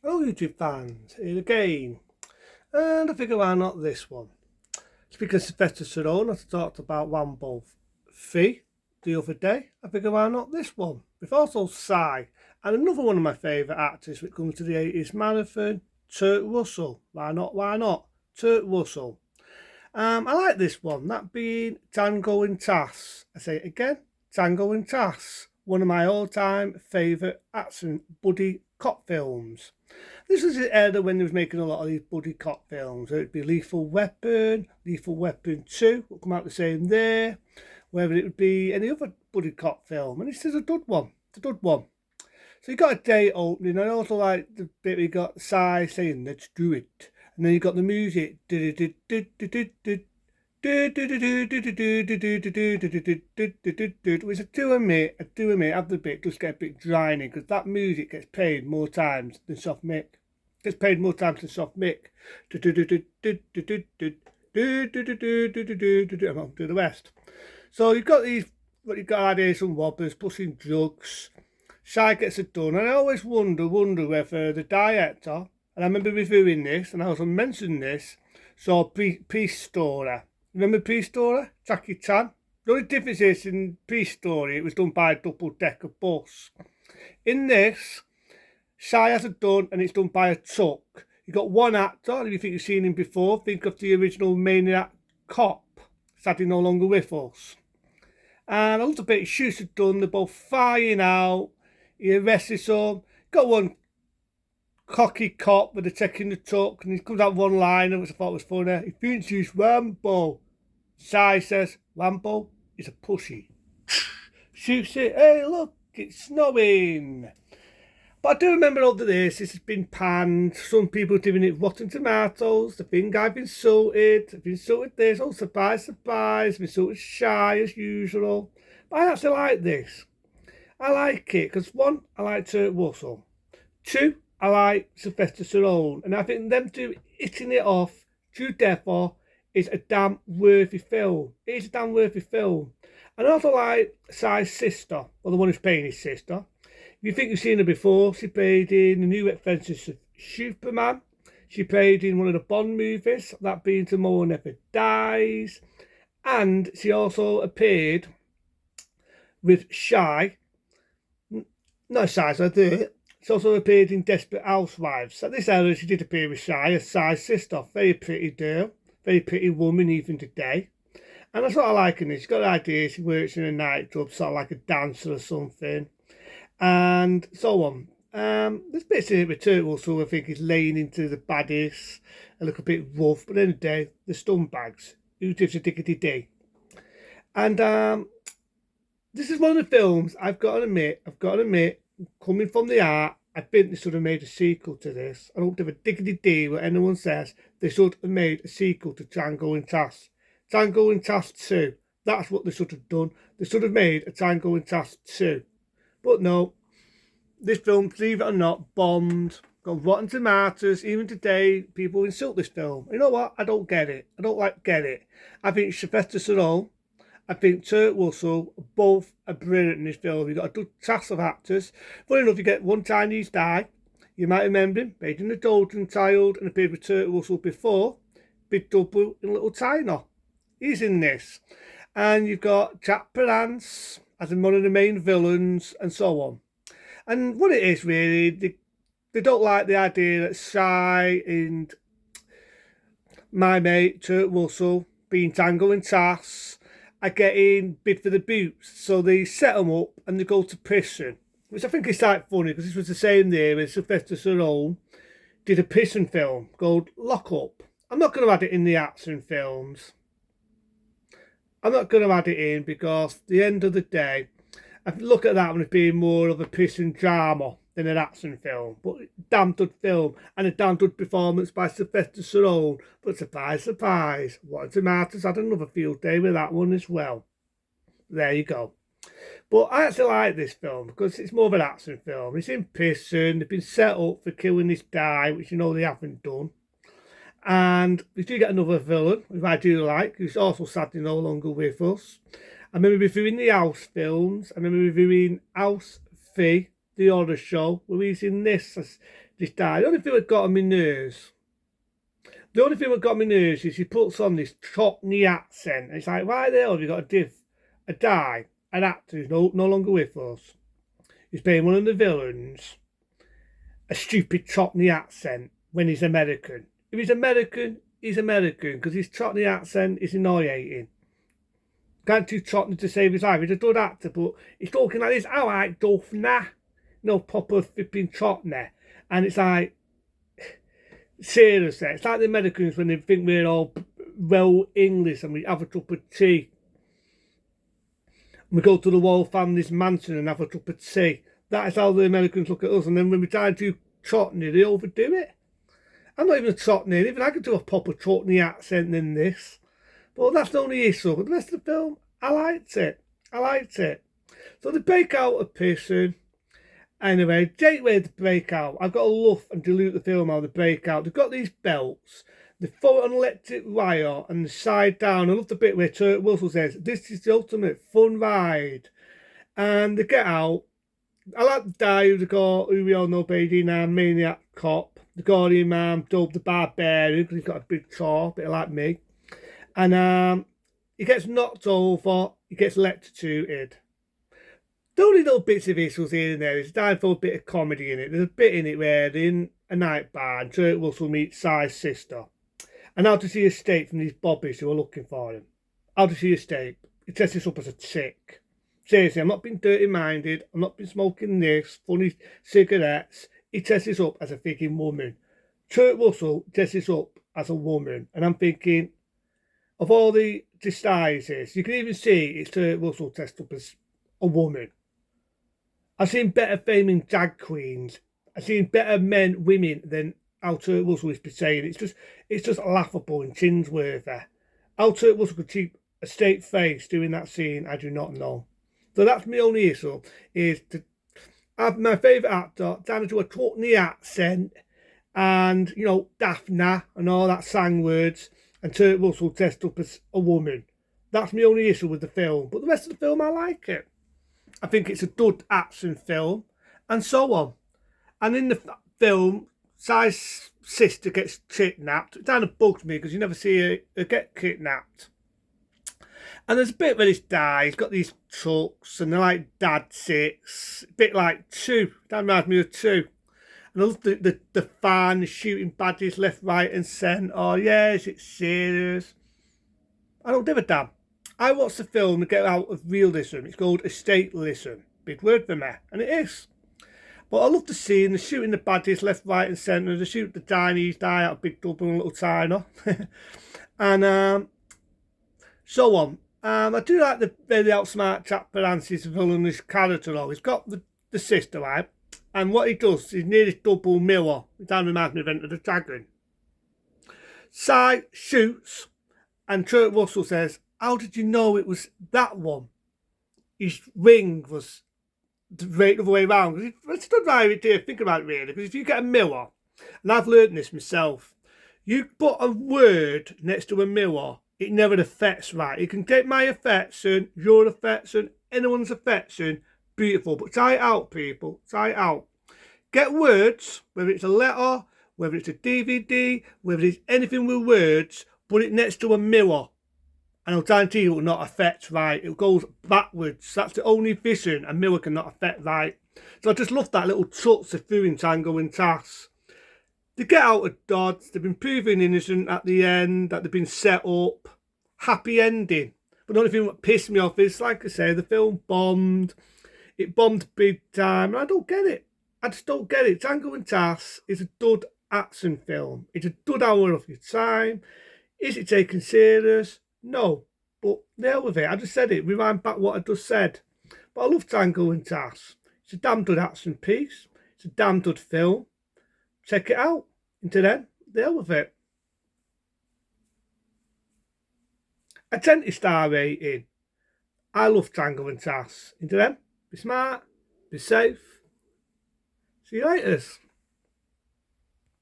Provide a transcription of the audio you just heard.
Hello YouTube fans, here again, and I figure why not this one. Speaking of Sylvester Stallone, I talked about Wambo Fee the other day. I figure why not this one. We've also Psy, and another one of my favourite actors when it comes to the 80s marathon, Kurt Russell. Why not, Kurt Russell. I like this one, that being Tango and Tass. I say it again, Tango and Tass. One of my all-time favourite action buddy cop films. This was the era when they was making a lot of these buddy cop films. It would be Lethal Weapon 2, will come out the same there, whether it would be any other buddy cop film. And this is a good one. It's a good one. So you got a day opening. I also like the bit where you got Psy saying, "Let's do it." And then you got the music. Which I do admit, have the bit just get a bit draining because that music gets played more times than soft mic. Gets played more times than soft mic. I won't do the rest. So you've got these, what you've got ideas and robbers pushing drugs. Shy gets it done, and I always wonder whether the director, and I remember reviewing this, and I also mentioned this, saw Peace Story. Remember Peace Story? Jackie Chan. The only difference is in Peace Story, it was done by a double-decker bus. In this, Shy has it done, and it's done by a truck. You've got one actor, if you think you've seen him before, think of the original Maniac Cop, sadly no longer with us. And I love the bit his shoots are done, they're both firing out, he arrests some. Got one cocky cop with the taking the truck, and he comes out one line, which I thought was funny. He thinks he's Rambo. Sai says, Rambo is a pussy. Shoots it, hey look, it's snowing. But I do remember all of this has been panned. Some people giving it rotten tomatoes. The thing I've been insulted this. Oh, surprise, I've been insulted Shy as usual. But I actually like this. I like it because one, I like Kurt Russell. Two, I like Sylvester Stallone. And I think them two hitting it off, true therefore, is a damn worthy film. It is a damn worthy film. And I also like Sai's sister, or the one who's playing his sister. If you think you've seen her before, she played in the new Adventures of Superman. She played in one of the Bond movies, that being Tomorrow Never Dies. And she also appeared with Shy. Not Shy, so I do it. She also appeared in Desperate Housewives. At this era, she did appear with Shy, as Sai's sister. Very pretty girl, very pretty woman even today. And that's what I like in this. She's got an idea, she works in a nightclub, sort of like a dancer or something. And so on. There's bits in it with Kurt Russell, I think, is laying into the baddies, a little bit rough, but at the end of the day, the scumbags. Who gives a diggity day? And this is one of the films I've got to admit, coming from the art, I think they should have made a sequel to this. I don't give a diggity day what anyone says. They should have made a sequel to Tango and Tass. Tango and Tass 2. That's what they should have done. They should have made a Tango and Tass 2. But no, this film, believe it or not, bombed. Got rotten tomatoes. Even today, people insult this film. You know what? I don't get it. Get it. I think Sylvester Stallone, I think Kurt Russell, both are brilliant in this film. You've got a good cast of actors. Funny enough, you get one Chinese guy. You might remember him, played in The Golden Child and appeared with Kurt Russell before. Big double in Little China. He's in this. And you've got Jack Palance as one of the main villains and so on. And what it is really, they don't like the idea that Shy and my mate Kurt Russell, being Tango and Tass, are getting bid for the boots. So they set them up and they go to prison, which I think is quite funny because this was the same there as Sylvester Stallone did a prison film called Lock Up. I'm not going to add it in the action films. I'm not going to add it in because at the end of the day, I look at that one as being more of a prison drama than an action film. But damn good film and a damn good performance by Sylvester Stallone. But surprise, surprise, Rotten Tomatoes had another field day with that one as well. There you go. But I actually like this film because it's more of an action film. It's in prison. They've been set up for killing this guy, which you know they haven't done. And we do get another villain, who I do like, who's also sadly no longer with us. I remember reviewing the House films. I remember reviewing House Fee, the horror show, where he's in this as this guy. The only thing that got on my nerves. The only thing that got on my nerves is he puts on this Cockney accent. And it's like, why the hell have you got a guy, an actor who's no longer with us, who's playing one of the villains, a stupid Cockney accent when he's American? If he's American, he's American, because his Cockney accent is annoying. Can't do Cockney to save his life. He's a good actor, but he's talking like this. I like Duff, nah. No proper flipping Cockney. And it's like, seriously, it's like the Americans when they think we're all well English and we have a cup of tea. We go to the royal family's mansion and have a cup of tea. That is how the Americans look at us. And then when we try to do Cockney, they overdo it. I'm not even a Cockney. Even I could do a proper Cockney accent in this. But that's the only issue. But the rest of the film, I liked it. I liked it. So they break out of prison. Anyway, gateway to break out. I've got to love and dilute the film how they break out. They've got these belts. They throw it on electric wire and the side down. I love the bit where Turk Russell says, "This is the ultimate fun ride." And they get out. I like the guy who we all know, Beatty now, maniac cop. They got him dubbed the Barbarian because he's got a big jaw, a bit like me. And he gets knocked over. He gets electrocuted. The only little bits of issues here and there is time for a bit of comedy in it. There's a bit in it where they're in a night bar and Turk Russell meets Si's sister. And how does he escape from these bobbies who are looking for him? How does he escape? He sets this up as a chick. Seriously, I'm not being dirty-minded. I'm not been smoking this, funny cigarettes. He sets this up as a freaking woman. Turk Russell sets this up as a woman. And I'm thinking, of all the disguises, you can even see it's Turk Russell dressed up as a woman. I've seen better faming drag queens. I've seen better women than how Turk Russell is portraying. It's just laughable and cringeworthy. How Turk Russell could keep a straight face doing that scene, I do not know. So that's my only issue, is to have my favourite actor trying to do a Cockney accent and, you know, Daphne and all that sang words, and Turk Russell dressed up as a woman. That's my only issue with the film. But the rest of the film, I like it. I think it's a good action film, and so on. And in the film, Si's sister gets kidnapped. It kind of bugs me because you never see her get kidnapped. And there's a bit where this guy, he's got these trucks, and they're like dad sits, a bit like Two. That reminds me of Two. And I love the fan shooting baddies left, right, and centre. Oh, yes, it's serious. I don't give a damn. I watched the film to get out of realism. It's called escapism. Big word for me, and it is. But I love the scene. They're shooting the baddies left, right, and centre. They shoot the Chinese guy out of Big Double and Little China. And so on. I do like the very outsmart chap Francis villainous character though. He's got the sister, right? And what he does is near this double mirror. It kind of reminds me of Enter the Dragon. Si shoots, and Turk Russell says, "How did you know it was that one?" His ring was the other way around. It's not right here, think about it really. Because if you get a mirror, and I've learned this myself, you put a word next to a mirror, it never affects right. It can get my affection, your affection, anyone's affection, beautiful. But try it out, people. Try it out. Get words, whether it's a letter, whether it's a DVD, whether it's anything with words, put it next to a mirror. And I'll guarantee you it will not affect right. It goes backwards. That's the only vision a mirror cannot affect right. So I just love that little touch they threw in Tango and Cass. They get out of Dodge. They've been proven innocent at the end, that they've been set up. Happy ending. But the only thing that pissed me off is, like I say, the film bombed. It bombed big time. And I don't get it. I just don't get it. Tango and Cass is a good action film. It's a good hour of your time. Is it taken serious? No. But the hell with it. I just said it. Rewind back what I just said. But I love Tango and Cass. It's a damn good action piece. It's a damn good film. Check it out. Until then, the hell with it. A 10-star rating. I love Tango and Cass. Until then, be smart, be safe. See you later.